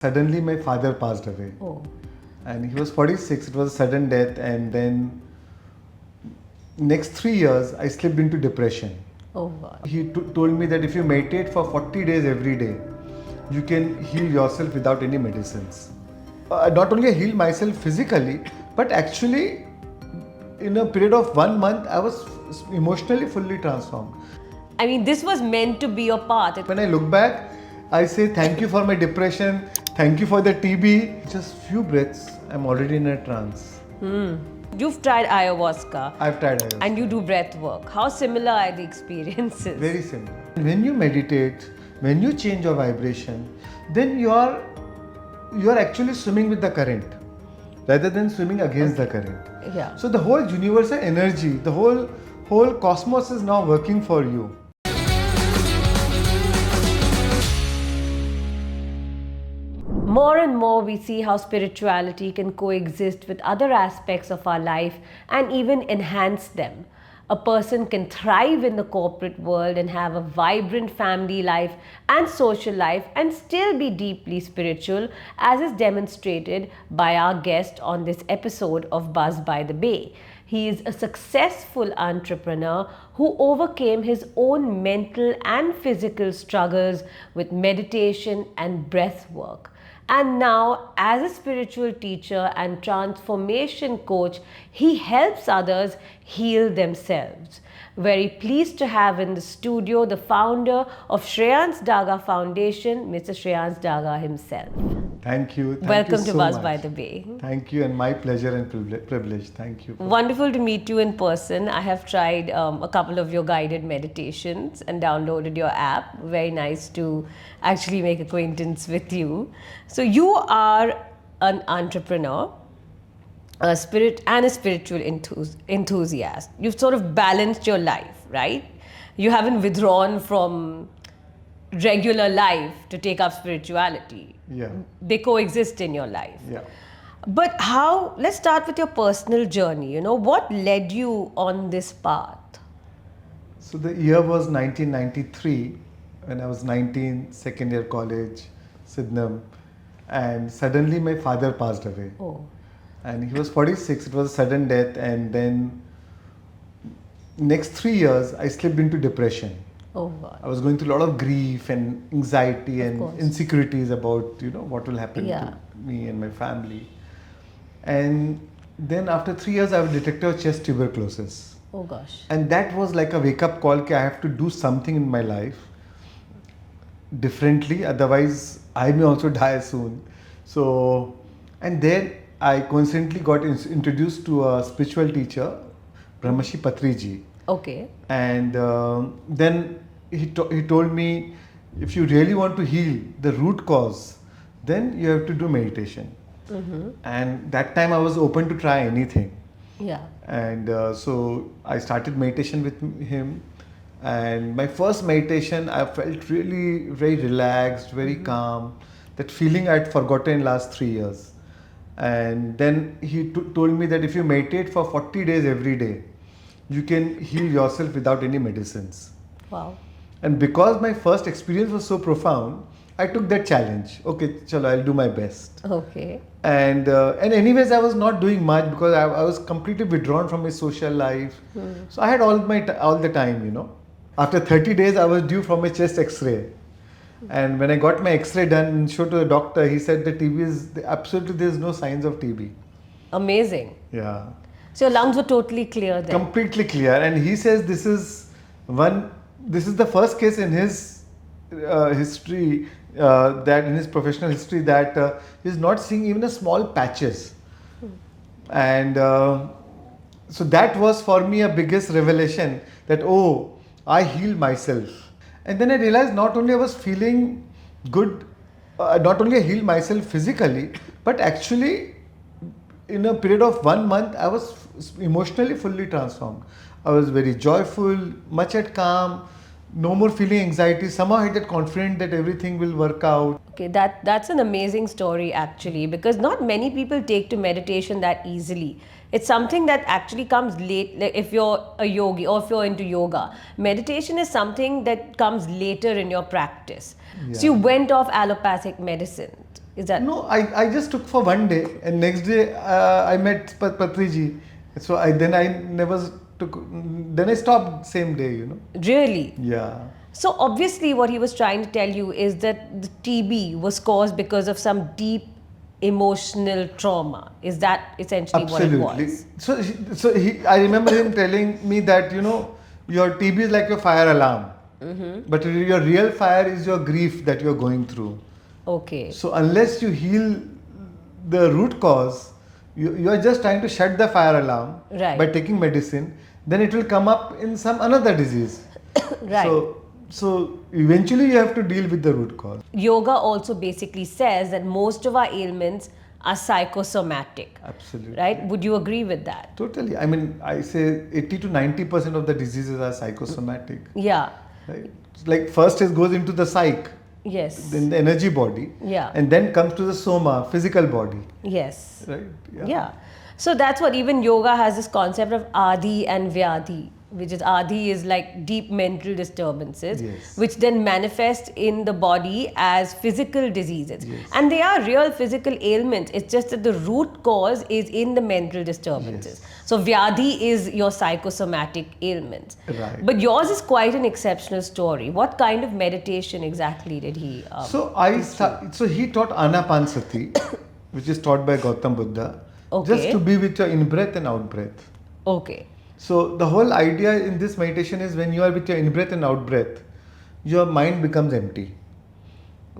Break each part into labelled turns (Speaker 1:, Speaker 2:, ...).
Speaker 1: Suddenly my father passed away.
Speaker 2: Oh.
Speaker 1: And he was 46. It was a sudden death, and then next 3 years I slipped into depression.
Speaker 2: Oh God.
Speaker 1: He told me that if you meditate for 40 days every day, you can heal yourself without any medicines. Not only I healed myself physically, but actually in a period of 1 month I was emotionally fully transformed.
Speaker 2: I mean, this was meant to be your path.
Speaker 1: When I look back, I say thank you for my depression, thank you for the TB. Just few breaths, I'm already in a trance.
Speaker 2: You've tried ayahuasca.
Speaker 1: I've tried ayahuasca.
Speaker 2: And you do breath work. How similar are the experiences?
Speaker 1: Very similar. When you meditate, when you change your vibration, then you are actually swimming with the current rather than swimming against the current.
Speaker 2: Yeah.
Speaker 1: So the whole universal energy, the whole cosmos is now working for you.
Speaker 2: More and more we see how spirituality can coexist with other aspects of our life and even enhance them. A person can thrive in the corporate world and have a vibrant family life and social life and still be deeply spiritual, as is demonstrated by our guest on this episode of Buzz by the Bay. He is a successful entrepreneur who overcame his own mental and physical struggles with meditation and breath work. And now, as a spiritual teacher and transformation coach, he helps others heal themselves. Very pleased to have in the studio the founder of Shreans Daga Foundation, Mr. Shreans Daga himself.
Speaker 1: Thank you.
Speaker 2: Welcome to Buzz
Speaker 1: much.
Speaker 2: by the Bay.
Speaker 1: Thank you, and my pleasure and privilege. Thank you.
Speaker 2: Wonderful to meet you in person. I have tried a couple of your guided meditations and downloaded your app. Very nice to actually make acquaintance with you. So you are an entrepreneur, a spirit and a spiritual enthusiast. You've sort of balanced your life, right? You haven't withdrawn from regular life to take up spirituality.
Speaker 1: Yeah.
Speaker 2: They coexist in your life.
Speaker 1: Yeah.
Speaker 2: But how, let's start with your personal journey. What led you on this path?
Speaker 1: So the year was 1993, when I was 19, second year college, Sydenham, and suddenly my father passed away.
Speaker 2: Oh.
Speaker 1: And he was 46. It was a sudden death, and then next 3 years I slipped into depression.
Speaker 2: Oh God.
Speaker 1: I was going through a lot of grief and anxiety and
Speaker 2: course.
Speaker 1: insecurities about what will happen to me and my family. And then after 3 years I was detected with chest tuberculosis.
Speaker 2: Oh gosh.
Speaker 1: And that was like a wake up call that I have to do something in my life differently, otherwise I may also die soon. So, and then I coincidentally got introduced to a spiritual teacher, Brahmashi Patriji.
Speaker 2: Okay.
Speaker 1: And then he told me, if you really want to heal the root cause, then you have to do meditation. And that time I was open to try anything.
Speaker 2: Yeah.
Speaker 1: And so I started meditation with him. And my first meditation, I felt really very relaxed, very calm. That feeling I'd forgotten last 3 years. And then he told me that if you meditate for 40 days every day, you can heal yourself without any medicines.
Speaker 2: Wow.
Speaker 1: And because my first experience was so profound, I took that challenge. Okay, chalo, I'll do my best.
Speaker 2: Okay.
Speaker 1: And anyways, I was not doing much because I was completely withdrawn from my social life. So I had all the time. After 30 days, I was due for my chest X-ray. And when I got my X-ray done and showed to the doctor, he said the TB is absolutely, there's no signs of TB.
Speaker 2: Amazing.
Speaker 1: Yeah.
Speaker 2: So your lungs were totally clear then?
Speaker 1: Completely clear. And he says this is the first case in his history, that in his professional history, that he's not seeing even a small patches. And so that was for me a biggest revelation that, oh, I healed myself. And then I realized not only I was feeling good, not only I healed myself physically, but actually in a period of 1 month, I was emotionally fully transformed. I was very joyful, much at calm, no more feeling anxiety. Somehow I had that confidence that everything will work out.
Speaker 2: Okay, that's an amazing story actually, because not many people take to meditation that easily. It's something that actually comes late, like if you're a yogi or if you're into yoga. Meditation is something that comes later in your practice. So you went off allopathic medicine. Is that
Speaker 1: No, I just took for one day, and next day I met Patriji. So I never took. Then I stopped same day.
Speaker 2: really?
Speaker 1: Yeah.
Speaker 2: So obviously, what he was trying to tell you is that the TB was caused because of some deep emotional trauma. Is that essentially what it
Speaker 1: Absolutely.
Speaker 2: was?
Speaker 1: I remember him telling me that your TB is like your fire alarm, but your real fire is your grief that you're going through.
Speaker 2: Okay.
Speaker 1: So unless you heal the root cause, you are just trying to shut the fire alarm
Speaker 2: Right.
Speaker 1: by taking medicine. Then it will come up in some another disease.
Speaker 2: Right.
Speaker 1: So eventually you have to deal with the root cause.
Speaker 2: Yoga also basically says that most of our ailments are psychosomatic.
Speaker 1: Absolutely.
Speaker 2: Right? Would you agree with that?
Speaker 1: Totally. I mean, I say 80 to 90% of the diseases are psychosomatic.
Speaker 2: Yeah.
Speaker 1: Right? Like first it goes into the psyche,
Speaker 2: Yes.
Speaker 1: then the energy body,
Speaker 2: Yeah.
Speaker 1: and then comes to the soma, physical body.
Speaker 2: Yes.
Speaker 1: Right?
Speaker 2: Yeah. So that's what even yoga has this concept of adi and vyadhi, which is adi is like deep mental disturbances,
Speaker 1: Yes.
Speaker 2: which then manifest in the body as physical diseases.
Speaker 1: Yes.
Speaker 2: And they are real physical ailments. It's just that the root cause is in the mental disturbances.
Speaker 1: Yes.
Speaker 2: So vyadhi is your psychosomatic ailments.
Speaker 1: Right.
Speaker 2: But yours is quite an exceptional story. What kind of meditation exactly did he?
Speaker 1: So he taught Anapansati, which is taught by Gautam Buddha,
Speaker 2: Okay.
Speaker 1: just to be with your in-breath and out-breath.
Speaker 2: Okay.
Speaker 1: So the whole idea in this meditation is when you are with your in-breath and out-breath, your mind becomes empty.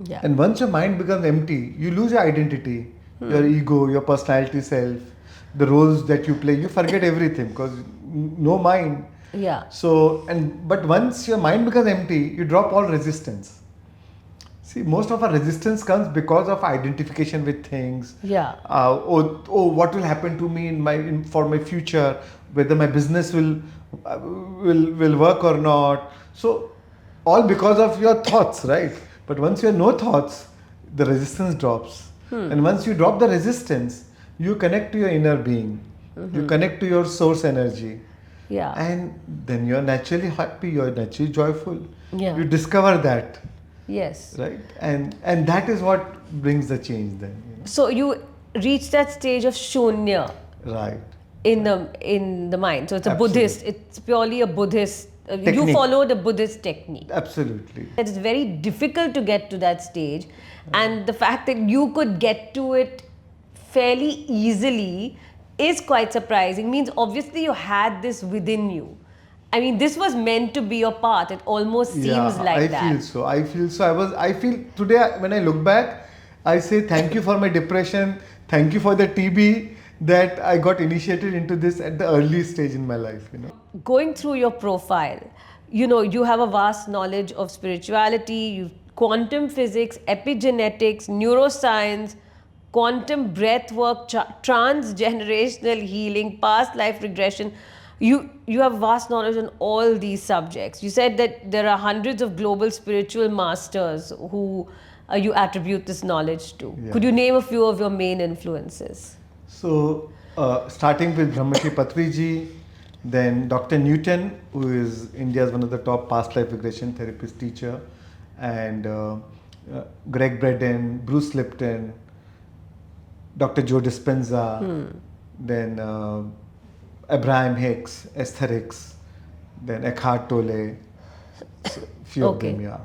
Speaker 2: Yeah.
Speaker 1: And once your mind becomes empty, you lose your identity, your ego, your personality self, the roles that you play. You forget everything because no mind.
Speaker 2: Yeah.
Speaker 1: But once your mind becomes empty, you drop all resistance. See, most of our resistance comes because of identification with things.
Speaker 2: Yeah.
Speaker 1: What will happen to me for my future? Whether my business will work or not. So, all because of your thoughts, right? But once you have no thoughts, the resistance drops. And once you drop the resistance, you connect to your inner being. You connect to your source energy.
Speaker 2: Yeah.
Speaker 1: And then you're naturally happy, you're naturally joyful.
Speaker 2: Yeah.
Speaker 1: You discover that,
Speaker 2: Yes.
Speaker 1: right? And that is what brings the change then.
Speaker 2: So you reach that stage of shunya
Speaker 1: Right.
Speaker 2: in the mind. So it's a
Speaker 1: Absolutely.
Speaker 2: Buddhist. It's purely a Buddhist. You
Speaker 1: Technique.
Speaker 2: follow the Buddhist technique.
Speaker 1: Absolutely.
Speaker 2: It's very difficult to get to that stage, and the fact that you could get to it fairly easily is quite surprising. Means obviously you had this within you. I mean, this was meant to be your path. It almost seems like
Speaker 1: I
Speaker 2: that.
Speaker 1: feel so. I feel today when I look back, I say thank you for my depression. Thank you for the TB that I got initiated into this at the early stage in my life.
Speaker 2: Going through your profile, you have a vast knowledge of spirituality, quantum physics, epigenetics, neuroscience, quantum breathwork, transgenerational healing, past life regression. You have vast knowledge on all these subjects. You said that there are hundreds of global spiritual masters who you attribute this knowledge to.
Speaker 1: Yeah.
Speaker 2: Could you name a few of your main influences?
Speaker 1: So, starting with Brahmashi Patriji, then Dr. Newton, who is India's one of the top past life regression therapist teacher, and Greg Braden, Bruce Lipton, Dr. Joe Dispenza, then Abraham Hicks, Esther Hicks, then Eckhart Tolle, few of them, yeah.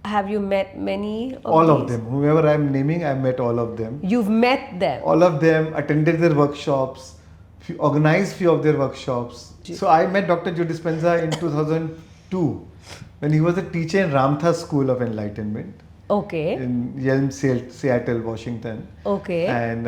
Speaker 2: Have you met many of
Speaker 1: All of
Speaker 2: these?
Speaker 1: them. Whoever I'm naming, I've met all of them.
Speaker 2: You've met them.
Speaker 1: All of them attended their workshops, organized few of their workshops. So I met Dr. Joe Dispenza in 2002 when he was a teacher in Ramtha School of Enlightenment
Speaker 2: Okay.
Speaker 1: in Ailments, Seattle, Washington.
Speaker 2: Okay.
Speaker 1: And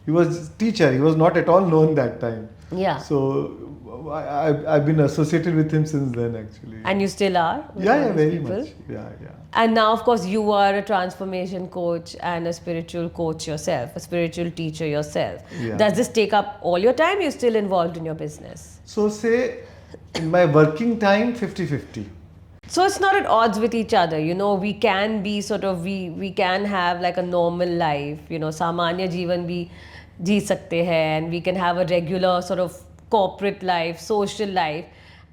Speaker 1: he was teacher. He was not at all known that time.
Speaker 2: Yeah.
Speaker 1: So I've been associated with him since then, actually.
Speaker 2: And you still are? with all
Speaker 1: yeah,
Speaker 2: these
Speaker 1: very
Speaker 2: people?
Speaker 1: much. Yeah.
Speaker 2: And now, of course, you are a transformation coach and a spiritual coach yourself, a spiritual teacher yourself.
Speaker 1: Yeah.
Speaker 2: Does this take up all your time? You're still involved in your business?
Speaker 1: So say in my working time, 50-50.
Speaker 2: So it's not at odds with each other. We can be we can have like a normal life. Samanya Jeevan bhi जी सकते हैं, and we can have a regular sort of corporate life, social life,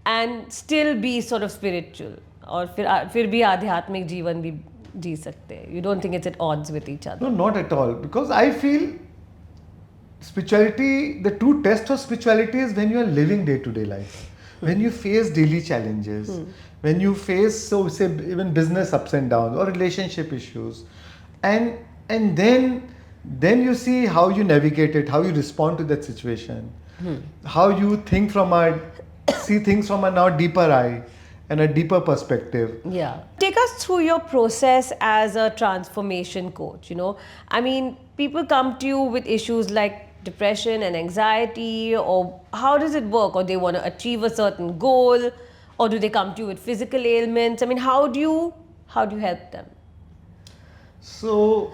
Speaker 2: and still be sort of spiritual, और फिर भी आध्यात्मिक जीवन भी जी सकते हैं. You don't think it's at odds with each other?
Speaker 1: No, not at all. Because I feel spirituality, the true test of spirituality is when you are living day to day life, when you face daily challenges, when you face, so say, even business ups and downs or relationship issues, and then you see how you navigate it, how you respond to that situation, how you think from a see things from a now deeper eye and a deeper perspective.
Speaker 2: Yeah. Take us through your process as a transformation coach. I mean, people come to you with issues like depression and anxiety, or how does it work? Or they want to achieve a certain goal, or do they come to you with physical ailments? I mean, how do you help them?
Speaker 1: So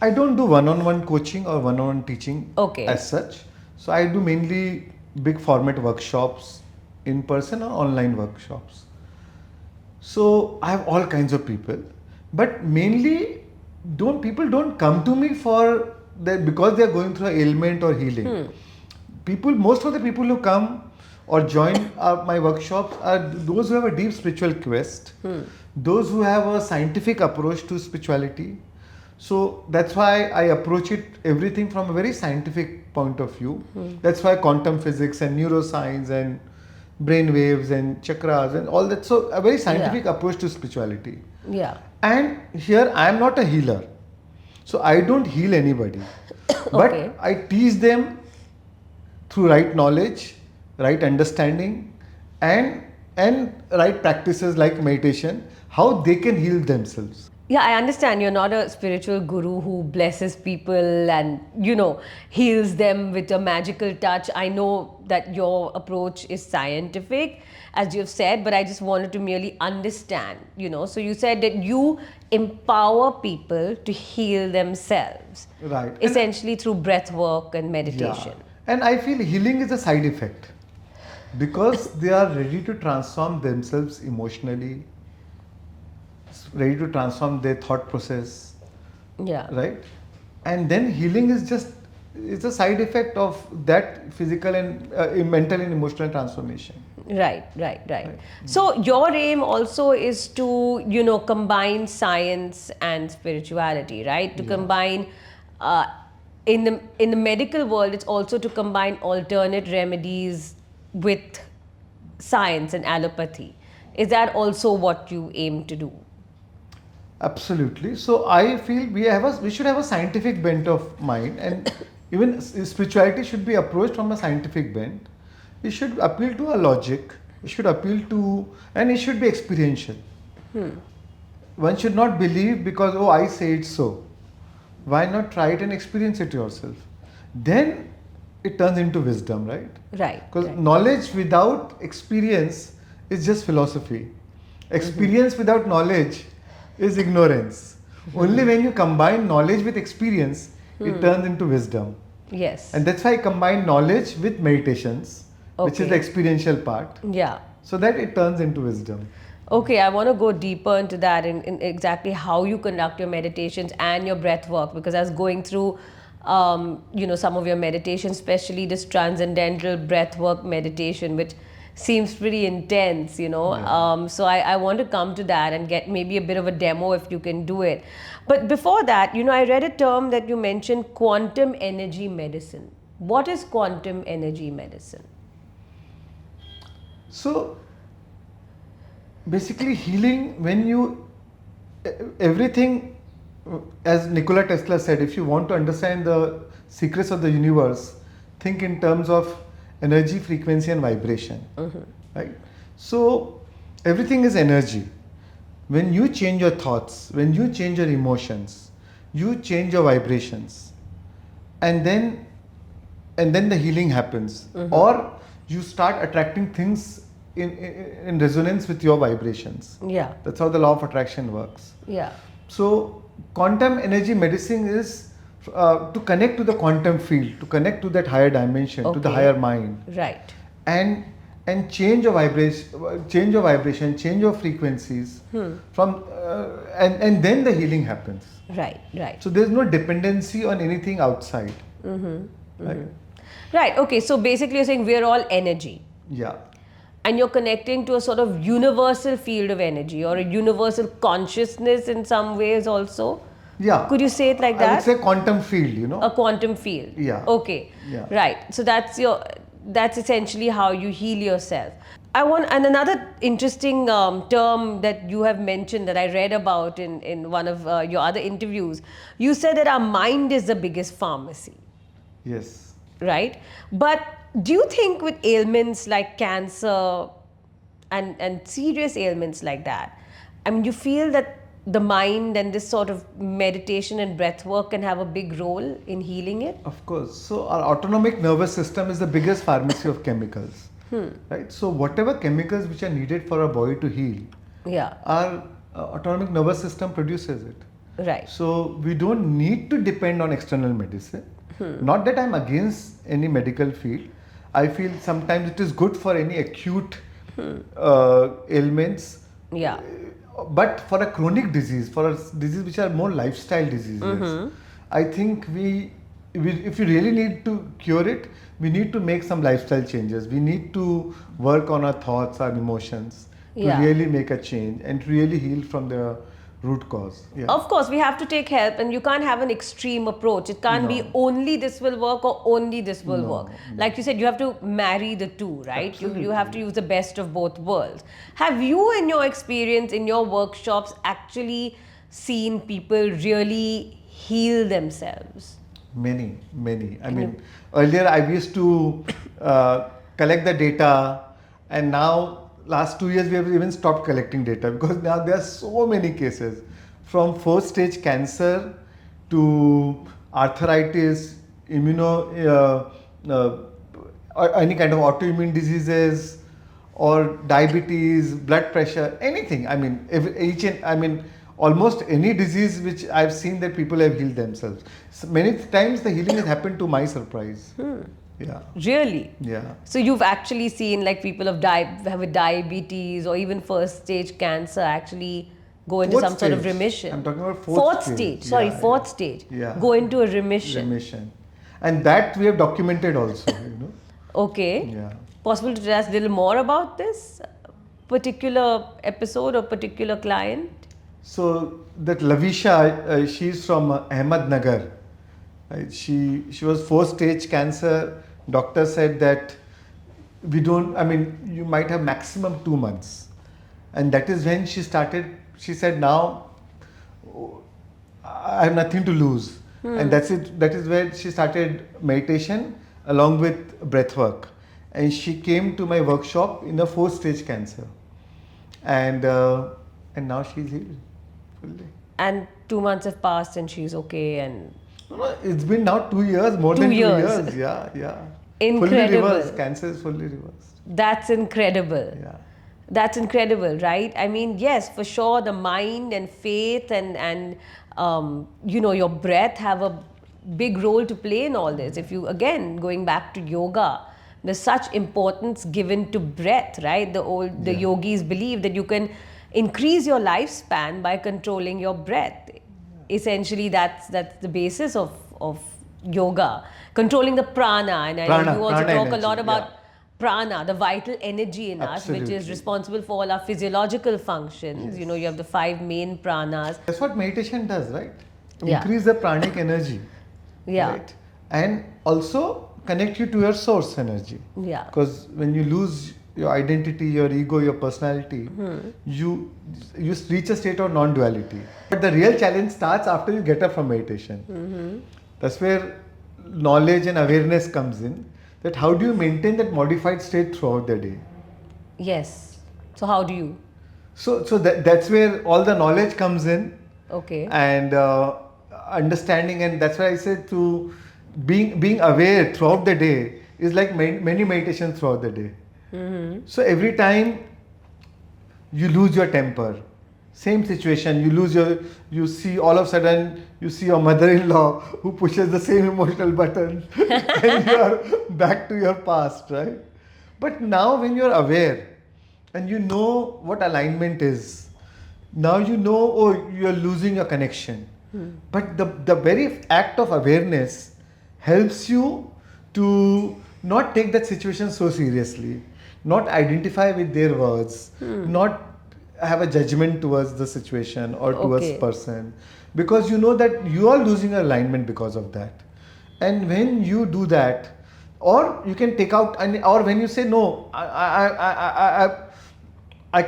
Speaker 1: I don't do one-on-one coaching or one-on-one teaching as such. So I do mainly big format workshops, in person or online workshops. So I have all kinds of people, but mainly people don't come to me for that because they are going through an ailment or healing. Most of the people who come or join my workshops are those who have a deep spiritual quest, those who have a scientific approach to spirituality. So that's why I approach it everything from a very scientific point of view. That's why quantum physics and neuroscience and brain waves and chakras and all that. So a very scientific approach to spirituality.
Speaker 2: Yeah.
Speaker 1: And here I am not a healer. So I don't heal anybody. But I teach them through right knowledge, right understanding, and right practices like meditation, how they can heal themselves.
Speaker 2: Yeah, I understand you're not a spiritual guru who blesses people and, heals them with a magical touch. I know that your approach is scientific, as you've said, but I just wanted to merely understand, So you said that you empower people to heal themselves.
Speaker 1: Right.
Speaker 2: Essentially through breath work and meditation.
Speaker 1: Yeah. And I feel healing is a side effect because they are ready to transform themselves emotionally, ready to transform their thought process.
Speaker 2: Yeah.
Speaker 1: Right? And then healing is just, it's a side effect of that physical and mental and emotional transformation.
Speaker 2: Right. So your aim also is to, combine science and spirituality, right? To combine, in the medical world, it's also to combine alternate remedies with science and allopathy. Is that also what you aim to do?
Speaker 1: Absolutely. So I feel we should have a scientific bent of mind, and even spirituality should be approached from a scientific bent. It should appeal to a logic. It should appeal to, and it should be experiential. One should not believe because, oh, I say it so. Why not try it and experience it yourself? Then it turns into wisdom, right?
Speaker 2: Right.
Speaker 1: Because knowledge without experience is just philosophy. Experience without knowledge is ignorance. Only when you combine knowledge with experience, it turns into wisdom.
Speaker 2: Yes.
Speaker 1: And that's why I combine knowledge with meditations, which is the experiential part.
Speaker 2: Yeah.
Speaker 1: So that it turns into wisdom.
Speaker 2: Okay, I want to go deeper into that in exactly how you conduct your meditations and your breath work, because I was going through, some of your meditations, especially this transcendental breath work meditation, which seems pretty intense,
Speaker 1: Yeah.
Speaker 2: So I want to come to that and get maybe a bit of a demo if you can do it. But before that, I read a term that you mentioned, quantum energy medicine. What is quantum energy medicine?
Speaker 1: So basically healing, everything, as Nikola Tesla said, if you want to understand the secrets of the universe, think in terms of energy, frequency and vibration. Right? So everything is energy. When you change your thoughts, when you change your emotions, you change your vibrations, and then the healing happens. Or you start attracting things in resonance with your vibrations.
Speaker 2: Yeah.
Speaker 1: That's how the law of attraction works.
Speaker 2: Yeah.
Speaker 1: So quantum energy medicine is to connect to the quantum field, to connect to that higher dimension, to the higher mind.
Speaker 2: Right.
Speaker 1: And change your vibration, change your frequencies from and then the healing happens.
Speaker 2: Right.
Speaker 1: So there's no dependency on anything outside. Right?
Speaker 2: Right. Okay. So basically, you're saying we're all energy.
Speaker 1: Yeah.
Speaker 2: and you're connecting to a sort of universal field of energy or a universal consciousness in some ways also.
Speaker 1: Yeah.
Speaker 2: Could you say it like
Speaker 1: I would
Speaker 2: that?
Speaker 1: say quantum field, you know.
Speaker 2: A quantum field.
Speaker 1: Yeah.
Speaker 2: Okay.
Speaker 1: Yeah.
Speaker 2: Right. So that's essentially how you heal yourself. And another interesting term that you have mentioned that I read about in one of your other interviews, you said that our mind is the biggest pharmacy,
Speaker 1: Yes.
Speaker 2: right? But do you think with ailments like cancer and serious ailments like that, I mean, you feel that the mind and this sort of meditation and breath work can have a big role in healing it?
Speaker 1: Of course. So our autonomic nervous system is the biggest pharmacy of chemicals. Right? So whatever chemicals which are needed for our body to heal,
Speaker 2: Yeah,
Speaker 1: our autonomic nervous system produces it.
Speaker 2: right.
Speaker 1: So we don't need to depend on external medicine. Not that I'm against any medical field. I feel sometimes it is good for any acute ailments.
Speaker 2: Yeah.
Speaker 1: But for a chronic disease, for a disease which are more lifestyle diseases, I think if you really need to cure it, we need to make some lifestyle changes. We need to work on our thoughts, our emotions, to
Speaker 2: Yeah.
Speaker 1: really make a change and really heal from the root cause. Yeah.
Speaker 2: Of course, we have to take help, and you can't have an extreme approach. It can't be
Speaker 1: No.
Speaker 2: only this will work or only this will
Speaker 1: No,
Speaker 2: work.
Speaker 1: no.
Speaker 2: Like you said, you have to marry the two, right? You have to
Speaker 1: Absolutely.
Speaker 2: use the best of both worlds. Have you, in your experience, in your workshops, actually seen people really heal themselves?
Speaker 1: Many, many. I mean, earlier I used to collect the data, and now last 2 years we have even stopped collecting data because now there are so many cases, from first stage cancer to arthritis, or any kind of autoimmune diseases, or diabetes, blood pressure, anything. I mean, almost any disease which I've seen that people have healed themselves. So many times the healing has happened to my surprise. Yeah.
Speaker 2: Really?
Speaker 1: Yeah.
Speaker 2: So you've actually seen like people with diabetes or even first stage cancer actually go into
Speaker 1: Fourth
Speaker 2: some sort of
Speaker 1: stage.
Speaker 2: remission.
Speaker 1: I'm talking about fourth stage.
Speaker 2: Sorry,
Speaker 1: Yeah,
Speaker 2: fourth
Speaker 1: yeah.
Speaker 2: stage.
Speaker 1: Yeah.
Speaker 2: Go into a remission.
Speaker 1: Remission. And that we have documented also,
Speaker 2: Okay.
Speaker 1: Yeah.
Speaker 2: Possible to tell us a little more about this particular episode or particular client?
Speaker 1: So that Lavisha, she's from Ahmednagar. Right? She was fourth stage cancer. Doctor said that you might have maximum 2 months. And that is when she said, now I have nothing to lose. And that's it. That is where she started meditation along with breathwork. And she came to my workshop in a fourth stage cancer. And now she's healed fully.
Speaker 2: And 2 months have passed and she's okay and
Speaker 1: No, it's been now 2 years, more
Speaker 2: 2
Speaker 1: than 2
Speaker 2: years.
Speaker 1: years. Yeah, yeah.
Speaker 2: Incredible.
Speaker 1: Fully reversed. Cancer is fully reversed.
Speaker 2: that's incredible.
Speaker 1: Yeah.
Speaker 2: That's incredible, right? I mean, yes, for sure, the mind and faith and your breath have a big role to play in all this. If you, again, going back to yoga, there's such importance given to breath, right? The yogis believe that you can increase your lifespan by controlling your breath. Essentially, that's the basis of yoga. Controlling the prana, and I know you also
Speaker 1: Prana
Speaker 2: talk a
Speaker 1: energy,
Speaker 2: lot about
Speaker 1: yeah.
Speaker 2: prana, the vital energy in us, which is
Speaker 1: Absolutely.
Speaker 2: responsible for all our physiological functions.
Speaker 1: Yes.
Speaker 2: You have the 5 main pranas.
Speaker 1: That's what meditation does, right?
Speaker 2: Yeah.
Speaker 1: Increase the pranic energy.
Speaker 2: Yeah.
Speaker 1: Right? And also connect you to your source energy.
Speaker 2: Yeah.
Speaker 1: Because when you lose your identity, your ego, your personality, you reach a state of non-duality. But the real challenge starts after you get up from meditation. That's where knowledge and awareness comes in. That how do you maintain that modified state throughout the day?
Speaker 2: Yes. So how do you?
Speaker 1: So that's where all the knowledge comes in.
Speaker 2: Okay.
Speaker 1: And understanding, and that's why I said to being aware throughout the day is like many meditations throughout the day. So every time you lose your temper, same situation, you see all of a sudden you see your mother-in-law who pushes the same emotional button and you are back to your past, right? But now when you're aware and you know what alignment is, now you know, oh, you're losing your connection. But the very act of awareness helps you to not take that situation so seriously, not identify with their words, not have a judgment towards the situation or towards
Speaker 2: Okay.
Speaker 1: person, because you know that you are losing alignment because of that. And when you do that, or you can take out, or when you say no, I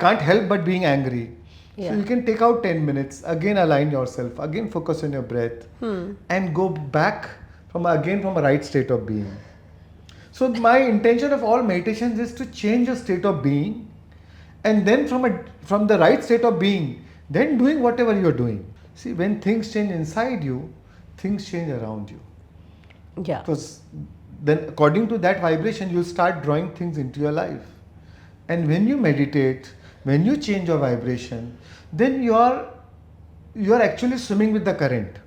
Speaker 1: can't help but being angry.
Speaker 2: Yeah.
Speaker 1: So you can take out 10 minutes, again align yourself, again focus on your breath, and go back from a right state of being. So my intention of all meditations is to change your state of being, and then from the right state of being, then doing whatever you're doing. See, when things change inside you, things change around you.
Speaker 2: Yeah.
Speaker 1: Because then according to that vibration, you'll start drawing things into your life. And when you meditate, when you change your vibration, then you are actually swimming with the current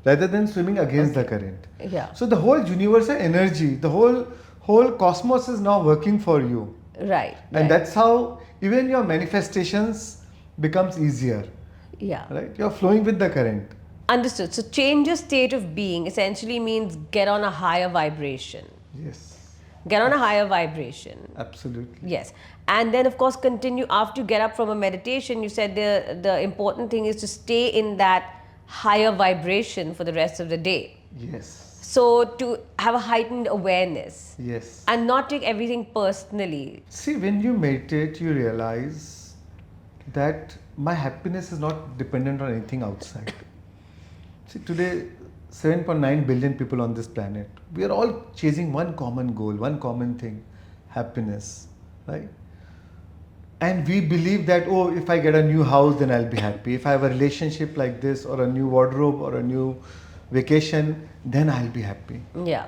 Speaker 1: rather than swimming against the current.
Speaker 2: Yeah.
Speaker 1: So the whole universal energy, the whole cosmos is now working for you.
Speaker 2: Right.
Speaker 1: And that's how even your manifestations becomes easier.
Speaker 2: Yeah.
Speaker 1: Right? You're flowing with the current.
Speaker 2: Understood. So change your state of being essentially means get on a higher vibration.
Speaker 1: Yes.
Speaker 2: Get on a higher vibration.
Speaker 1: Absolutely.
Speaker 2: Yes. And then of course continue after you get up from a meditation. You said the important thing is to stay in that higher vibration for the rest of the day.
Speaker 1: Yes.
Speaker 2: So to have a heightened awareness.
Speaker 1: Yes.
Speaker 2: And not take everything personally.
Speaker 1: See, when you meditate, you realize that my happiness is not dependent on anything outside. See, today, 7.9 billion people on this planet. We are all chasing one common goal, one common thing, happiness, right? And we believe that, oh, if I get a new house, then I'll be happy. If I have a relationship like this, or a new wardrobe, or a new vacation, then I'll be happy.
Speaker 2: Yeah.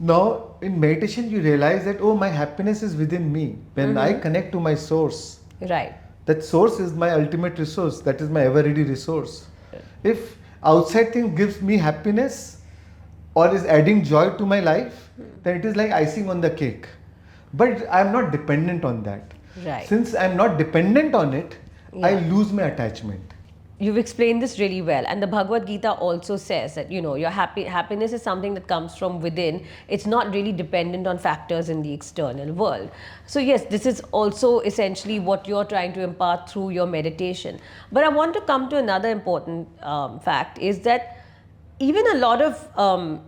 Speaker 1: Now, in meditation, you realize that, oh, my happiness is within me. When I connect to my source,
Speaker 2: Right.
Speaker 1: that source is my ultimate resource. That is my ever-ready resource. If outside thing gives me happiness or is adding joy to my life, then it is like icing on the cake. But I am not dependent on that.
Speaker 2: Right.
Speaker 1: Since I am not dependent on it, I
Speaker 2: Yeah.
Speaker 1: lose my attachment.
Speaker 2: You've explained this really well, and the Bhagavad Gita also says that your happiness is something that comes from within. It's not really dependent on factors in the external world. So yes, this is also essentially what you're trying to impart through your meditation. But I want to come to another important fact is that even a lot of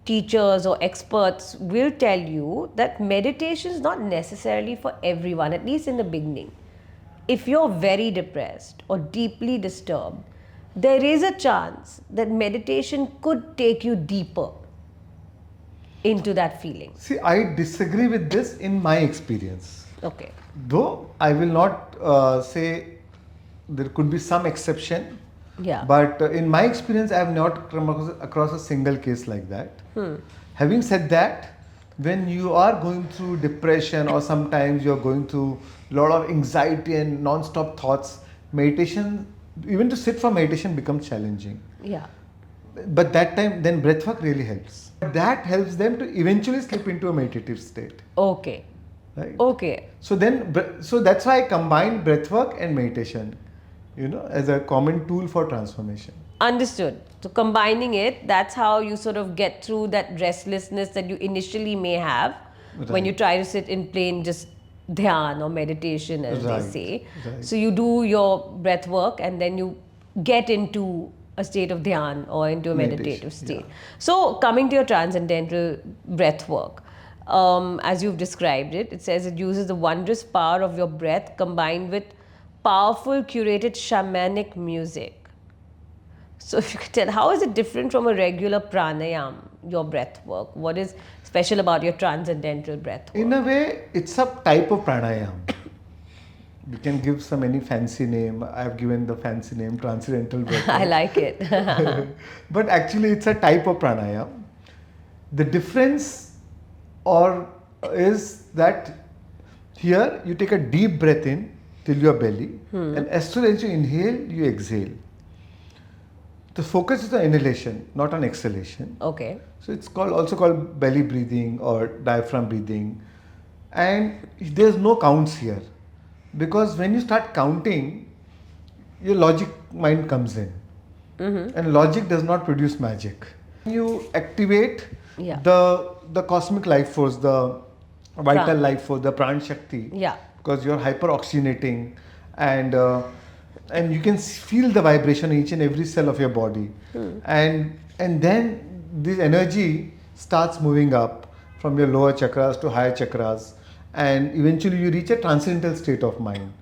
Speaker 2: teachers or experts will tell you that meditation is not necessarily for everyone, at least in the beginning. If you're very depressed or deeply disturbed, there is a chance that meditation could take you deeper into that feeling.
Speaker 1: See, I disagree with this in my experience.
Speaker 2: Okay.
Speaker 1: Though I will not say there could be some exception.
Speaker 2: Yeah.
Speaker 1: But in my experience, I have not come across a single case like that. Having said that, when you are going through depression or sometimes you're going through a lot of anxiety and non-stop thoughts, meditation, even to sit for meditation becomes challenging.
Speaker 2: Yeah.
Speaker 1: But that time, then breathwork really helps. That helps them to eventually slip into a meditative state.
Speaker 2: Okay.
Speaker 1: Right?
Speaker 2: Okay.
Speaker 1: So that's why I combine breathwork and meditation, as a common tool for transformation.
Speaker 2: Understood. So combining it, that's how you sort of get through that restlessness that you initially may have when you try to sit in plain just dhyan or meditation, as they say.
Speaker 1: Right.
Speaker 2: So you do your breath work and then you get into a state of dhyan or into a meditative state.
Speaker 1: Yeah.
Speaker 2: So coming to your transcendental breath work, as you've described it, it says it uses the wondrous power of your breath combined with powerful curated shamanic music. So if you could tell, how is it different from a regular pranayam, your breath work? What is special about your transcendental breath work?
Speaker 1: In a way, it's a type of pranayam. You can give some any fancy name. I have given the fancy name Transcendental breath.
Speaker 2: I like it.
Speaker 1: But actually, it's a type of pranayam. The difference is that here you take a deep breath in till your belly, and as soon as you inhale, you exhale. The focus is on inhalation, not on exhalation.
Speaker 2: Okay.
Speaker 1: So it's also called belly breathing or diaphragm breathing. And there's no counts here. Because when you start counting, your logic mind comes in. And logic does not produce magic. You activate
Speaker 2: Yeah.
Speaker 1: the cosmic life force, the vital life force, the pran shakti.
Speaker 2: Yeah.
Speaker 1: Because you're hyperoxygenating, and you can feel the vibration in each and every cell of your body, and then this energy starts moving up from your lower chakras to higher chakras, and eventually you reach a transcendental state of mind.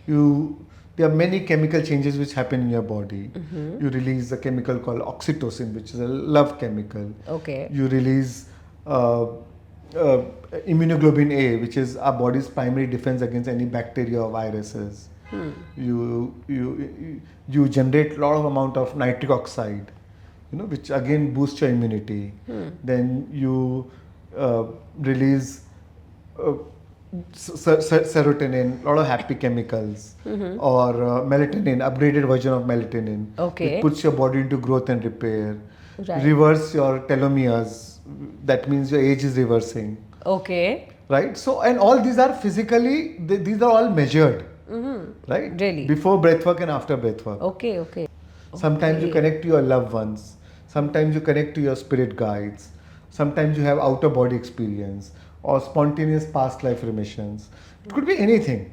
Speaker 1: You There are many chemical changes which happen in your body. You release a chemical called oxytocin, which is a love chemical.
Speaker 2: Okay.
Speaker 1: You release immunoglobulin A, which is our body's primary defense against any bacteria or viruses. You generate a lot of amount of nitric oxide, which again boosts your immunity. Then you release serotonin, a lot of happy chemicals, or melatonin, upgraded version of melatonin.
Speaker 2: Okay.
Speaker 1: It puts your body into growth and repair.
Speaker 2: Right.
Speaker 1: Reverse your telomeres. That means your age is reversing.
Speaker 2: Okay.
Speaker 1: Right? So, and all these are physically, these are all measured. Right?
Speaker 2: Really?
Speaker 1: Before breathwork and after breathwork.
Speaker 2: Okay.
Speaker 1: Sometimes you connect to your loved ones. Sometimes you connect to your spirit guides. Sometimes you have outer body experience or spontaneous past life remissions. It could be anything.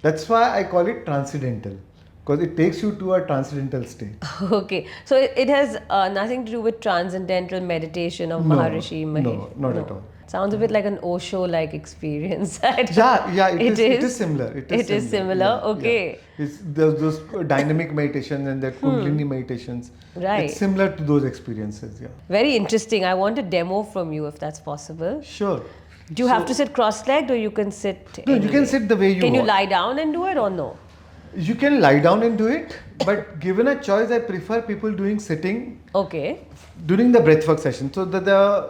Speaker 1: That's why I call it transcendental, because it takes you to a transcendental state.
Speaker 2: Okay. So it has nothing to do with transcendental meditation of Maharishi Mahesh.
Speaker 1: No, not at all.
Speaker 2: Sounds a bit like an Osho-like experience.
Speaker 1: Yeah, it is similar.
Speaker 2: It is similar.
Speaker 1: Yeah,
Speaker 2: Okay.
Speaker 1: yeah. There's those dynamic meditations and that Kundalini meditations.
Speaker 2: Right.
Speaker 1: It's similar to those experiences. Yeah.
Speaker 2: Very interesting. I want a demo from you if that's possible.
Speaker 1: Sure.
Speaker 2: Do you have to sit cross-legged, or you can sit?
Speaker 1: No, you
Speaker 2: anyway?
Speaker 1: can sit the way you
Speaker 2: Can you
Speaker 1: want.
Speaker 2: lie down and do it, or no?
Speaker 1: You can lie down and do it, but given a choice, I prefer people doing sitting
Speaker 2: Okay.
Speaker 1: during the breathwork session. So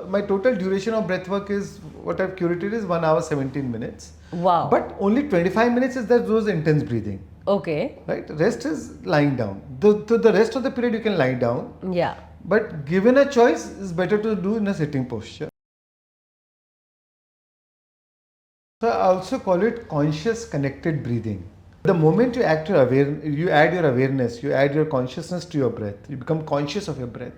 Speaker 1: my total duration of breathwork is, what I've curated is 1 hour 17 minutes.
Speaker 2: Wow.
Speaker 1: But only 25 minutes is those intense breathing.
Speaker 2: Okay.
Speaker 1: Right? Rest is lying down. The rest of the period you can lie down.
Speaker 2: Yeah.
Speaker 1: But given a choice, it's better to do in a sitting posture. So I also call it conscious connected breathing. The moment you add your awareness, you add your consciousness to your breath, you become conscious of your breath.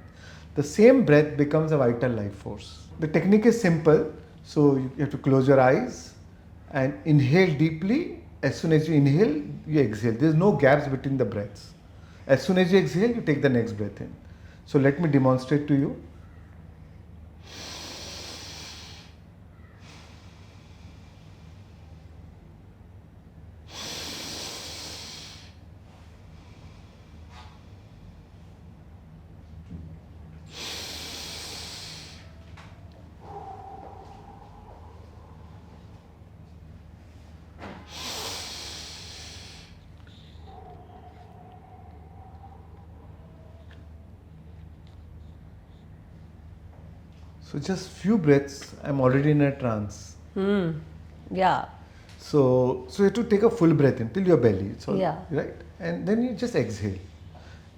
Speaker 1: The same breath becomes a vital life force. The technique is simple. So you have to close your eyes and inhale deeply. As soon as you inhale, you exhale. There's no gaps between the breaths. As soon as you exhale, you take the next breath in. So let me demonstrate to you. So just few breaths, I'm already in a trance.
Speaker 2: Yeah.
Speaker 1: So you have to take a full breath in till your belly. It's all,
Speaker 2: Yeah.
Speaker 1: Right? And then you just exhale.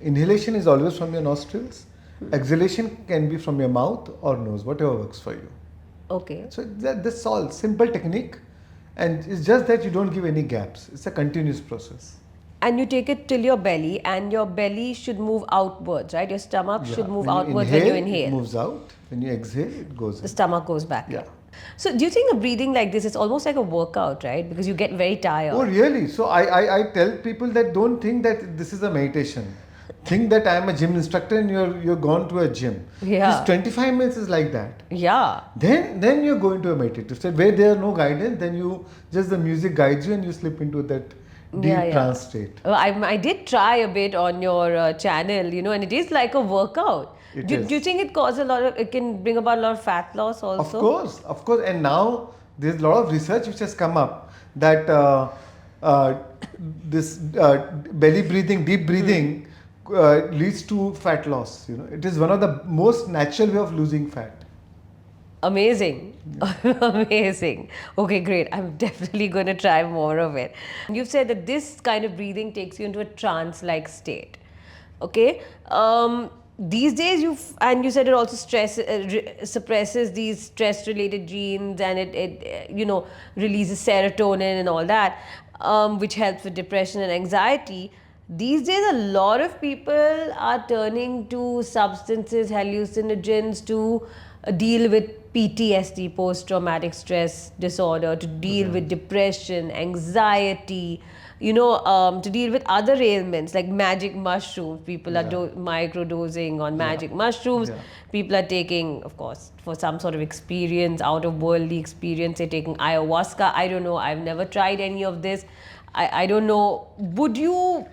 Speaker 1: Inhalation is always from your nostrils. Exhalation can be from your mouth or nose, whatever works for you.
Speaker 2: Okay.
Speaker 1: So that's all. Simple technique. And it's just that you don't give any gaps. It's a continuous process.
Speaker 2: And you take it till your belly, and your belly should move outwards, right? Your stomach should move outwards when you inhale.
Speaker 1: It moves out. When you exhale, it goes in.
Speaker 2: The stomach goes back.
Speaker 1: Yeah.
Speaker 2: So do you think a breathing like this is almost like a workout, right? Because you get very tired.
Speaker 1: Oh, really? So I tell people that don't think that this is a meditation. Think that I am a gym instructor and you're gone to a gym.
Speaker 2: Yeah.
Speaker 1: This 25 minutes is like that.
Speaker 2: Yeah.
Speaker 1: Then you're going to a meditative state where there are no guidance. Then the music guides you and you slip into that deep trance state.
Speaker 2: I did try a bit on your channel, and it is like a workout. Do you think it can bring about a lot of fat loss also?
Speaker 1: Of course. And now there's a lot of research which has come up that this belly breathing, deep breathing leads to fat loss. It is one of the most natural way of losing fat.
Speaker 2: Amazing. Amazing. Okay, great. I'm definitely going to try more of it. You've said that this kind of breathing takes you into a trance-like state. Okay. These days, you said it also suppresses these stress-related genes, and it releases serotonin and all that, which helps with depression and anxiety. These days, a lot of people are turning to substances, hallucinogens, to deal with PTSD, post-traumatic stress disorder, to deal with depression, anxiety, to deal with other ailments like magic mushrooms. People are microdosing on magic mushrooms.
Speaker 1: Yeah.
Speaker 2: People are taking, of course, for some sort of experience, out-of-worldly experience, they're taking ayahuasca. I don't know. I've never tried any of this. I don't know. What do you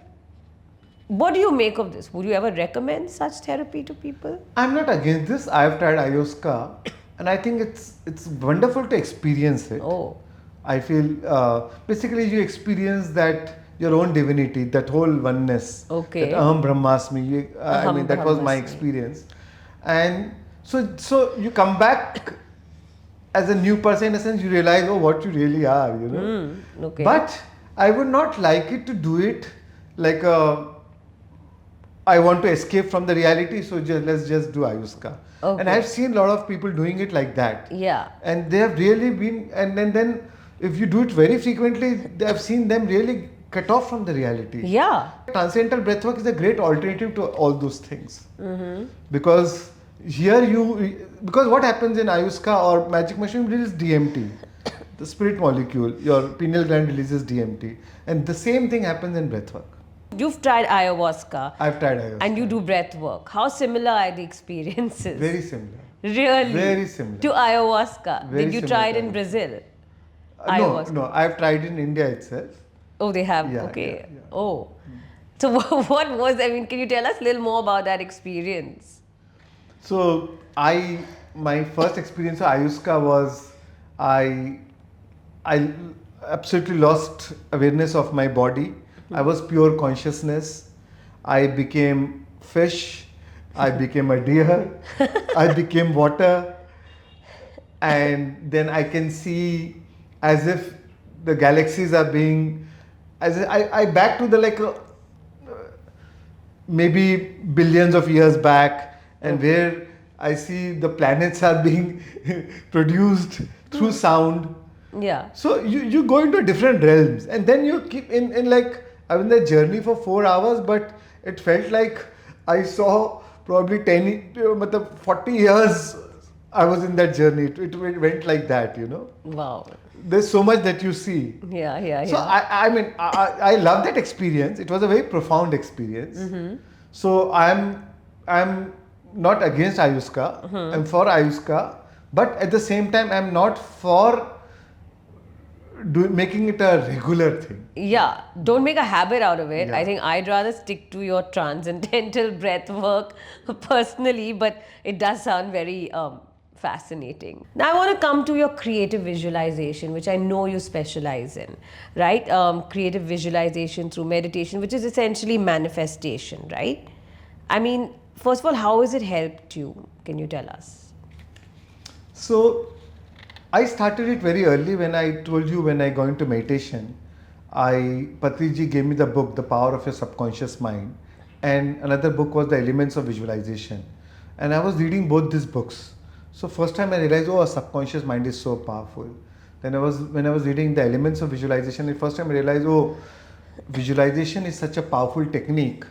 Speaker 2: make of this? Would you ever recommend such therapy to people?
Speaker 1: I'm not against this. I've tried ayahuasca, and I think it's wonderful to experience it.
Speaker 2: Oh.
Speaker 1: I feel basically you experience that your own divinity, that whole oneness.
Speaker 2: Okay.
Speaker 1: That Aham Brahmasmi. I mean, that was my
Speaker 2: Brahmasmi.
Speaker 1: experience, and so you come back as a new person in a sense. You realize, oh, what you really are.
Speaker 2: Okay.
Speaker 1: But I would not like it to do it like a. I want to escape from the reality, so let's just do ayahuasca.
Speaker 2: Okay.
Speaker 1: And I've seen a lot of people doing it like that.
Speaker 2: Yeah.
Speaker 1: And they have really been, and then if you do it very frequently, I've seen them really cut off from the reality.
Speaker 2: Yeah.
Speaker 1: Transcendental breathwork is a great alternative to all those things. Because because what happens in ayahuasca or magic mushroom releases DMT, the spirit molecule, your pineal gland releases DMT. And the same thing happens in breathwork.
Speaker 2: You've tried ayahuasca.
Speaker 1: I've tried ayahuasca.
Speaker 2: And you do breath work. How similar are the experiences?
Speaker 1: Very similar.
Speaker 2: Really?
Speaker 1: Very similar.
Speaker 2: To ayahuasca.
Speaker 1: Very
Speaker 2: Did you
Speaker 1: similar
Speaker 2: try it
Speaker 1: to
Speaker 2: in
Speaker 1: ayahuasca.
Speaker 2: Brazil?
Speaker 1: No,
Speaker 2: Ayahuasca.
Speaker 1: no, I've tried in India itself.
Speaker 2: Oh, they have?
Speaker 1: Yeah,
Speaker 2: okay.
Speaker 1: yeah, yeah.
Speaker 2: Oh. So what was, can you tell us a little more about that experience?
Speaker 1: So my first experience of ayahuasca was I absolutely lost awareness of my body. I was pure consciousness. I became fish. I became a deer. I became water. And then I can see as if the galaxies are being, as if I back to the maybe billions of years back, and where I see the planets are being produced through sound.
Speaker 2: Yeah.
Speaker 1: So you go into different realms, and then you keep in I was in that journey for 4 hours, but it felt like I saw probably 40 years I was in that journey. It went like that,
Speaker 2: Wow.
Speaker 1: There's so much that you see.
Speaker 2: Yeah.
Speaker 1: So I love that experience. It was a very profound experience. So I'm not against ayahuasca. I'm for ayahuasca, but at the same time I'm not for making it a regular thing.
Speaker 2: Yeah, don't make a habit out of it.
Speaker 1: Yeah.
Speaker 2: I think I'd rather stick to your transcendental breath work personally, but it does sound very fascinating. Now I want to come to your creative visualization, which I know you specialize in, right? Creative visualization through meditation, which is essentially manifestation, right? I mean, first of all, how has it helped you? Can you tell us?
Speaker 1: So I started it very early. When I told you, when I got into meditation, Patriji gave me the book, The Power of Your Subconscious Mind, and another book was The Ailments of Visualization. And I was reading both these books. So first time I realized, oh, a subconscious mind is so powerful. Then when I was reading The Ailments of Visualization, the first time I realized, oh, visualization is such a powerful technique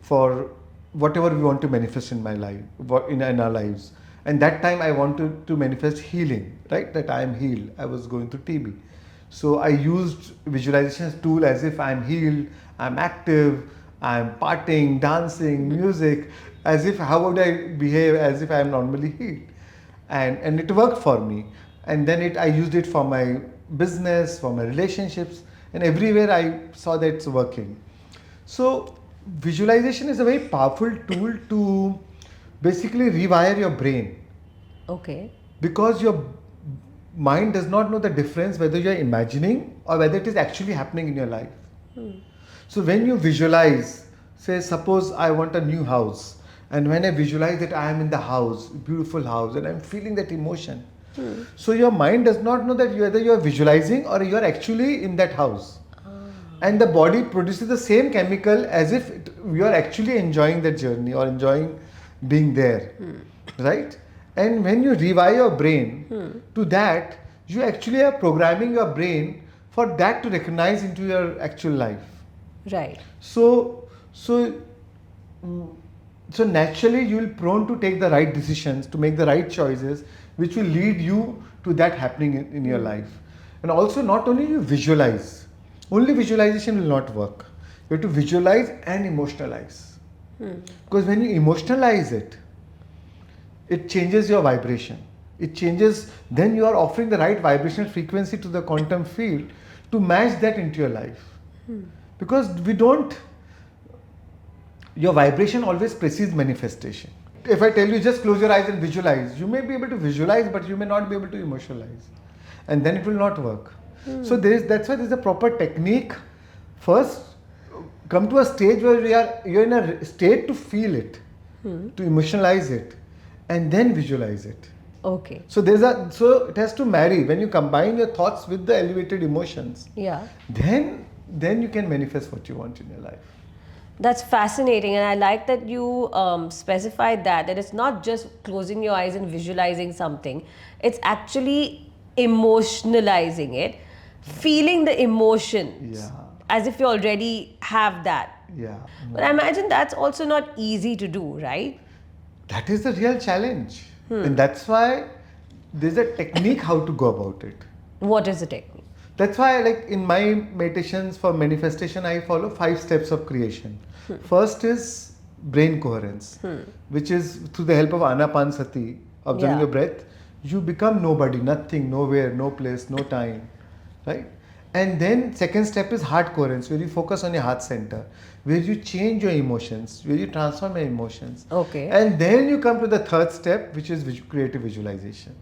Speaker 1: for whatever we want to manifest in my life, in our lives. And that time I wanted to manifest healing, right? That I am healed. I was going through TB. So I used visualization as a tool as if I'm healed, I'm active, I'm partying, dancing, music, as if how would I behave as if I'm normally healed. And it worked for me. And then I used it for my business, for my relationships, and everywhere I saw that it's working. So visualization is a very powerful tool to basically rewire your brain.
Speaker 2: Okay.
Speaker 1: Because your mind does not know the difference whether you're imagining or whether it is actually happening in your life. So when you visualize, say suppose I want a new house, and when I visualize that I am in the house, beautiful house, and I'm feeling that emotion. So your mind does not know that whether you're visualizing or you're actually in that house. And the body produces the same chemical as if you're actually enjoying that journey or enjoying being there, right? And when you rewire your brain to that, you actually are programming your brain for that to recognize into your actual life.
Speaker 2: Right.
Speaker 1: So So naturally you will prone to take the right decisions, to make the right choices, which will lead you to that happening in your life. And also not only you visualize, only visualization will not work. You have to visualize and emotionalize. Because when you emotionalize it, it changes your vibration. It changes, then you are offering the right vibrational frequency to the quantum field to match that into your life. Because your vibration always precedes manifestation. If I tell you just close your eyes and visualize, you may be able to visualize, but you may not be able to emotionalize. And then it will not work. So that's why there's a proper technique. First, come to a stage where you're in a state to feel it, to emotionalize it, and then visualize it.
Speaker 2: Okay.
Speaker 1: So it has to marry. When you combine your thoughts with the elevated emotions,
Speaker 2: Yeah.
Speaker 1: then you can manifest what you want in your life.
Speaker 2: That's fascinating, and I like that you specified that it's not just closing your eyes and visualizing something, it's actually emotionalizing it, feeling the emotions
Speaker 1: Yeah.
Speaker 2: as if you already have that.
Speaker 1: Yeah.
Speaker 2: But I imagine that's also not easy to do, right?
Speaker 1: That is the real challenge. And that's why there's a technique how to go about it.
Speaker 2: What is the technique?
Speaker 1: That's why, like in my meditations for manifestation, I follow 5 steps of creation. First is brain coherence, which is through the help of Anapanasati, observing
Speaker 2: Yeah.
Speaker 1: your breath, you become nobody, nothing, nowhere, no place, no time, right? And then second step is heart coherence, where you focus on your heart center, where you change your emotions, where you transform your emotions.
Speaker 2: Okay.
Speaker 1: And then you come to the third step, which is creative visualization.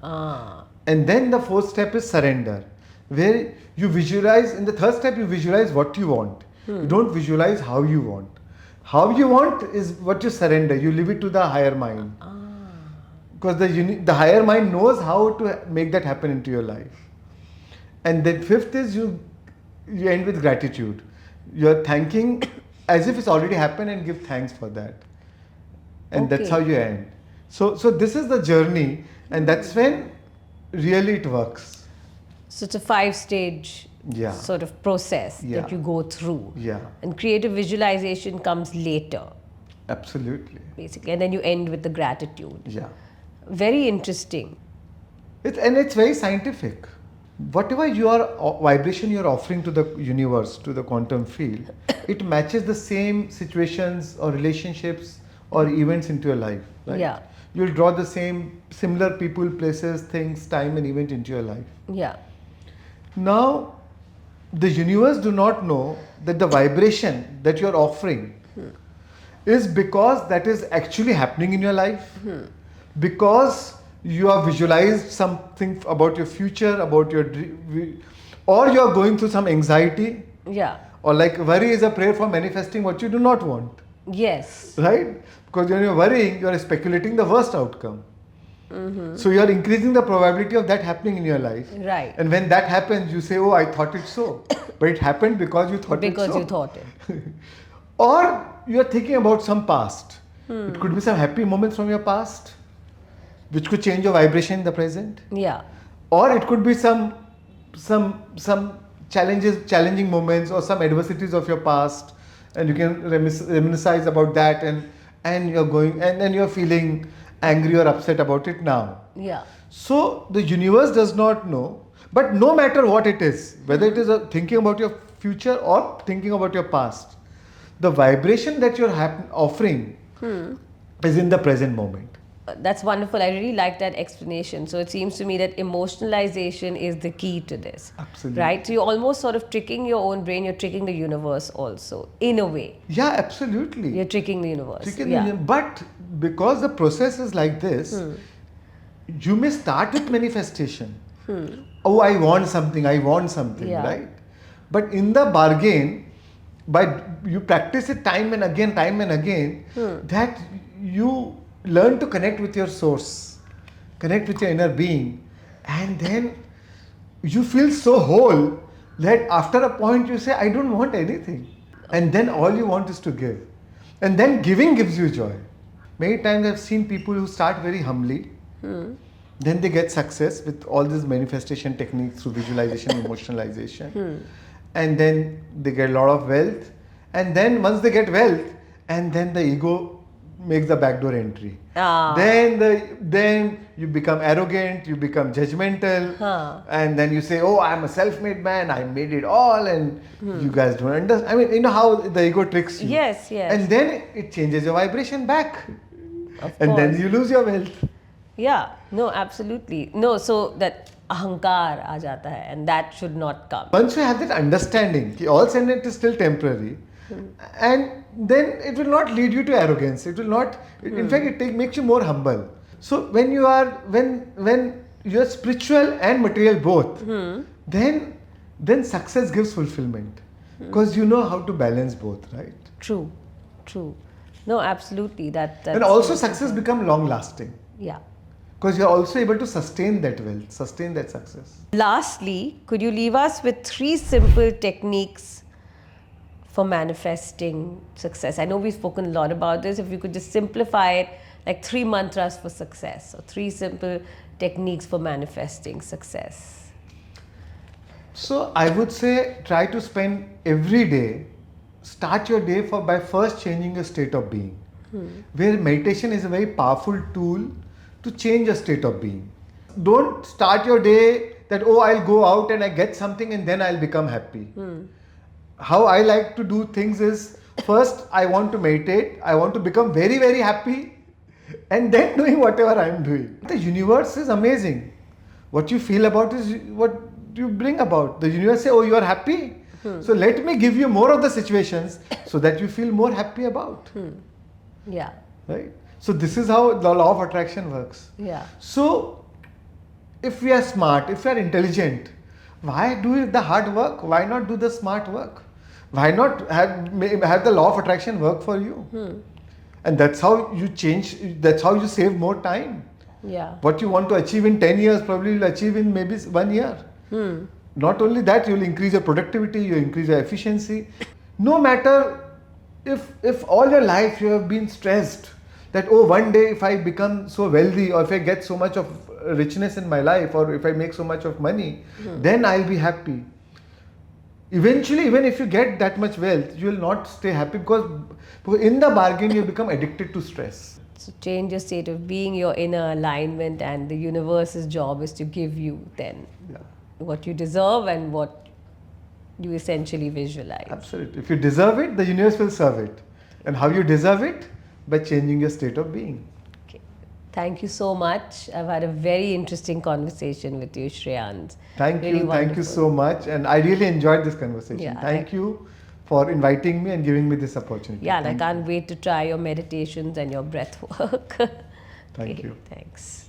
Speaker 2: Ah.
Speaker 1: And then the fourth step is surrender, where you visualize. In the third step, you visualize what you want. You don't visualize how you want. How you want is what you surrender. You leave it to the higher mind. Because the higher mind knows how to make that happen into your life. And then fifth is you end with gratitude. You're thanking as if it's already happened and give thanks for that. And that's
Speaker 2: Okay.
Speaker 1: how you end. So this is the journey, and that's when really it works.
Speaker 2: So it's a 5-stage
Speaker 1: Yeah.
Speaker 2: sort of process
Speaker 1: Yeah.
Speaker 2: that you go through.
Speaker 1: Yeah,
Speaker 2: And creative visualization comes later,
Speaker 1: absolutely.
Speaker 2: basically. And then you end with the gratitude.
Speaker 1: Yeah.
Speaker 2: Very interesting.
Speaker 1: It's very scientific. Whatever vibration you're offering to the universe, to the quantum field, it matches the same situations or relationships or events into your life. Right?
Speaker 2: Yeah.
Speaker 1: You'll draw the similar people, places, things, time and event into your life.
Speaker 2: Yeah.
Speaker 1: Now, the universe do not know that the vibration that you're offering is because that is actually happening in your life, because you have visualized something about your future, about your or you are going through some anxiety,
Speaker 2: Yeah.
Speaker 1: or like worry is a prayer for manifesting what you do not want,
Speaker 2: Yes.
Speaker 1: right? Because when you're worrying, you're speculating the worst outcome. So you're increasing the probability of that happening in your life.
Speaker 2: Right.
Speaker 1: And when that happens, you say, oh, I thought it so. But it happened because you thought
Speaker 2: Because
Speaker 1: it so.
Speaker 2: you thought it.
Speaker 1: Or you're thinking about some past. It could be some happy moments from your past, which could change your vibration in the present.
Speaker 2: Yeah.
Speaker 1: Or it could be some challenging moments or some adversities of your past, and you can reminisce about that, and you're going, and then you're feeling angry or upset about it now.
Speaker 2: Yeah.
Speaker 1: So the universe does not know, but no matter what it is, whether it is thinking about your future or thinking about your past, the vibration that you're offering is in the present moment.
Speaker 2: That's wonderful. I really like that explanation. So it seems to me that emotionalization is the key to this.
Speaker 1: Absolutely.
Speaker 2: Right? So you're almost sort of tricking your own brain, you're tricking the universe also, in a way.
Speaker 1: Yeah, absolutely.
Speaker 2: You're tricking the universe.
Speaker 1: Yeah. But because the process is like this, you may start with manifestation. Oh, I want something,
Speaker 2: Yeah.
Speaker 1: right? But in the bargain, by you practice it time and again, that you learn to connect with your source, connect with your inner being, and then you feel so whole that after a point you say, I don't want anything. And then all you want is to give. And then giving gives you joy. Many times I've seen people who start very humbly, then they get success with all these manifestation techniques through visualization, emotionalization, and then they get a lot of wealth. And then once they get wealth, and then the ego makes the backdoor entry.
Speaker 2: Ah.
Speaker 1: Then you become arrogant, you become judgmental, and then you say, "Oh, I'm a self-made man. I made it all," and you guys don't understand. I mean, you know how the ego tricks you.
Speaker 2: Yes, yes.
Speaker 1: And then it changes your vibration back,
Speaker 2: Of
Speaker 1: and then
Speaker 2: course.
Speaker 1: you lose your wealth.
Speaker 2: Yeah, no, absolutely. No, so that ahankar aa jata hai, and that should not come.
Speaker 1: Once you have that understanding, ki all sentient is still temporary, and then it will not lead you to arrogance. It will not. In fact, makes you more humble. So when you are when you are spiritual and material both, then success gives fulfillment because you know how to balance both, right?
Speaker 2: True, true. No, absolutely. That's
Speaker 1: And also success become long lasting
Speaker 2: yeah.
Speaker 1: because you are also able to sustain that wealth, sustain that success.
Speaker 2: Lastly, could you leave us with 3 simple techniques for manifesting success? I know we've spoken a lot about this. If you could just simplify it, like 3 mantras for success, or 3 simple techniques for manifesting success.
Speaker 1: So I would say try to spend every day, start your day by first changing your state of being. Where meditation is a very powerful tool to change your state of being. Don't start your day that, oh, I'll go out and I get something and then I'll become happy. How I like to do things is first I want to meditate, I want to become very, very happy, and then doing whatever I'm doing. The universe is amazing. What you feel about is what you bring about. The universe say, oh, you are happy. So let me give you more of the situations so that you feel more happy about.
Speaker 2: Yeah.
Speaker 1: Right? So this is how the law of attraction works.
Speaker 2: Yeah.
Speaker 1: So if we are smart, if we are intelligent, why do the hard work? Why not do the smart work? Why not have the law of attraction work for you? And that's how you change, that's how you save more time.
Speaker 2: Yeah.
Speaker 1: What you want to achieve in 10 years, probably you'll achieve in maybe 1 year. Not only that, you'll increase your productivity, you'll increase your efficiency. No matter if all your life you have been stressed that, oh, one day if I become so wealthy, or if I get so much of richness in my life, or if I make so much of money, then I'll be happy. Eventually, even if you get that much wealth, you will not stay happy because in the bargain you become addicted to stress.
Speaker 2: So change your state of being, your inner alignment, and the universe's job is to give you then what you deserve and what you essentially visualize.
Speaker 1: Absolutely. If you deserve it, the universe will serve it. And how you deserve it? By changing your state of being.
Speaker 2: Okay. Thank you so much. I've had a very interesting conversation with you, Shreans.
Speaker 1: Thank
Speaker 2: Really
Speaker 1: you. Thank you
Speaker 2: wonderful.
Speaker 1: so much. And I really enjoyed this conversation.
Speaker 2: Yeah,
Speaker 1: Thank you for inviting me and giving me this opportunity.
Speaker 2: Yeah, and I can't wait to try your meditations and your breath work.
Speaker 1: Thank you.
Speaker 2: Thanks.